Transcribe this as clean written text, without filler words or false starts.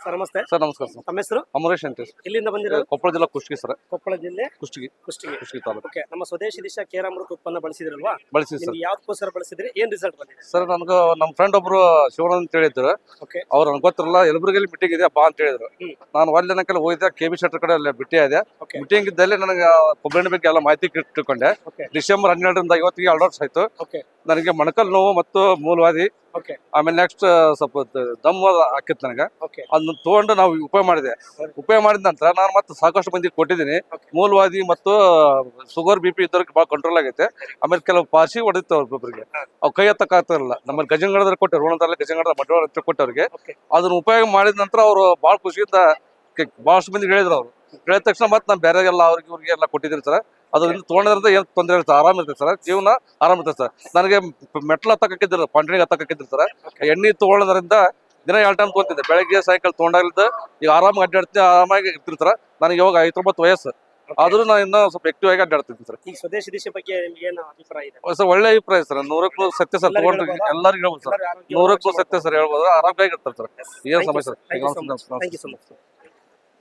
Sir ನಮಸ್ತೆ. Sir ನಮಸ್ಕಾರ sir. ತಮ್ಮ ಹೆಸರು? ಅಮರೇಶ್ ಅಂತ ಇಲ್ಲಿಂದ ಬಂದಿರೋದು? ಕೊಪ್ಪಳ ಜಿಲ್ಲಾ ಕುಷ್ಟಗಿ ಸರ್. ಕೊಪ್ಪಳ ಜಿಲ್ಲೆ ಕುಷ್ಟಗಿ ತಾಲೂಕು. ಓಕೆ. ನಮ್ಮ ಸ್ವದೇಶಿ ದಿಶಾ ಕೇರಾಮೃತ ಉತ್ಪನ್ನ ಬಳಸಿದ್ರಲ್ವಾ? ಬಳಸಿ ಸರ್. ನಿಮ್ಗೆ ಯಾವ್ದಕ್ಕೋಸ್ಕರ ಬಳಸಿದ್ರಿ? ಏನ್ ರಿಸಲ್ಟ್ ಬಂದಿದೆ ಸರ್? ನನ್ಗೆ ನಮ್ಮ ಫ್ರೆಂಡ್ ಒಬ್ರು ಶಿವಣ್ಣ ಅಂತ ಹೇಳಿದ್ರು. ಓಕೆ. ಅವ್ರು ನನ್ಗೆ ಗೊತ್ತಿರಲ್ಲ, ಯಲಬುರ್ಗಿಯಲ್ಲಿ ಮೀಟಿಂಗ್ ಇದೆ ಬಾ ಅಂತ ಹೇಳಿದ್ರು. ನಾನು ಒಳ್ಳೆನಕಲ್ಲಿ ಹೋಗಿದ್ದೆ, KB ಶೆಟ್ಟರ್ ಕಡೆ ಅಲ್ಲಿ ಭೇಟಿ ಆದೆ. ಓಕೆ. ಮೀಟಿಂಗ್ ಇದ್ದಲ್ಲಿ ನನಗೆ ಕೊಬ್ಬರಿ ಬಗ್ಗೆ ಎಲ್ಲ ಮಾಹಿತಿ ತಿಳ್ಕೊಂಡೆ. ಓಕೆ. ಡಿಸೆಂಬರ್ 12ರಿಂದ ಇವತ್ತಿಗೆ 2 ವರ್ಷ ಆಯ್ತು. ಓಕೆ. ನನಗೆ ಮೊಣಕಾಲು ನೋವು ಮತ್ತು ಮೂಲವಾದಿ, ಓಕೆ. ಆಮೇಲೆ ನೆಕ್ಸ್ಟ್ ಸ್ವಲ್ಪ ದಮ್ ಹಾಕಿತ್ತು ನನಗೆ. ಓಕೆ. ಅದನ್ನ ತಗೊಂಡು ನಾವು ಉಪಯೋಗ ಮಾಡಿದೆ. ಉಪಯೋಗ ಮಾಡಿದ ನಂತರ ನಾನು ಮತ್ತೆ ಸಾಕಷ್ಟು ಮಂದಿಗೆ ಕೊಟ್ಟಿದ್ದೀನಿ. ಮೂಲವಾದಿ ಮತ್ತು ಶುಗರ್ BP ಇದ್ದವ್ರಿಗೆ ಭಾಳ ಕಂಟ್ರೋಲ್ ಆಗೈತೆ. ಆಮೇಲೆ ಕೆಲವು ಪಾಸಿ ಹೊಡೆದಿತ್ತು ಒಬ್ಬೊಬ್ಬರಿಗೆ, ಅವು ಕೈ ಎತ್ತಕ್ಕಾಗ್ತಿರಲಿಲ್ಲ. ನಮ್ಮಲ್ಲಿ ಗಜಂಗಡದಲ್ಲಿ ಕೊಟ್ಟರು, ರೋಣದಲ್ಲಿ ಗಜಂಗಡದ ಮಠ ಕೊಟ್ಟವ್ರಿಗೆ. ಅದನ್ನ ಉಪಯೋಗ ಮಾಡಿದ ನಂತರ ಅವರು ಭಾಳ ಖುಷಿಯಿಂದ ಭಾಳಷ್ಟು ಮಂದಿಗೆ ಹೇಳಿದ್ರು. ಅವರು ಹೇಳಿದ ತಕ್ಷಣ ಮತ್ತೆ ನಾನು ಬೇರೆಗೆಲ್ಲ ಅವ್ರಿಗೆ ಇವ್ರಿಗೆ ಎಲ್ಲ ಕೊಟ್ಟಿದ್ದೀನಿ ಸರ್. ಅದರಿಂದ ತೊಗೊಂಡ್ರಿಂದ ಏನು ತೊಂದರೆ ಇರುತ್ತೆ, ಆರಾಮ ಇರ್ತದೆ ಸರ್, ಜೀವನ ಆರಾಮ ಇರ್ತದೆ ಸರ್. ನನಗೆ ಮೆಟ್ಲು ಹತ್ತಕ್ಕಿದ್ರು, ಪಂಟ್ರಿಗೆ ಹತ್ತಕ್ಕಿದ್ರು ಸರ್. ಎಣ್ಣೆ ತೊಗೊಳ್ಳೋದ್ರಿಂದ ದಿನ 2 ಟೈಮ್ ತೊಗೊಂತಿದ್ದೆ, ಬೆಳಗ್ಗೆ ಸಾಯಂಕಾಲ ತೊಗೊಂಡಾಗ್ಲಿದ್ದ ಈಗ ಆರಾಮಾಗಿ ಅಡ್ಡಾಡ್ತೀನಿ, ಆರಾಮಾಗಿ ಇರ್ತೀನಿ ಸರ್. ನನಗೆ ಇವಾಗ 59 ವಯಸ್ಸು ಆದ್ರೂ ನಾನು ಇನ್ನೂ ಸ್ವಲ್ಪ ಆಕ್ಟಿವ್ ಆಗಿ ಅಡ್ಡಾಡ್ತೀನಿ ಸರ್. ಈ ಸ್ವದೇಶಿ ದಿಶೆ ಬಗ್ಗೆ ನಿಮ್ಗೆ ಏನು ಅಭಿಪ್ರಾಯ ಇದೆ? ಸರ್ ಒಳ್ಳೆ ಅಭಿಪ್ರಾಯ ಸರ್, 100ಕ್ಕೆ 100 ಸತ್ಯ ಸರ್. ತಗೊಂಡ್ರೆ ಎಲ್ಲರಿಗೂ ಹೇಳ್ಬೋದು ಸರ್, 100ಕ್ಕೆ 100 ಸತ್ಯ ಸರ್. ಹೇಳ್ಬೋದು, ಆರಾಮಾಗಿ ಇರ್ತಾರೆ ಸರ್, ಏನು ಸಮಸ್ಯೆ sir. Thank you so much.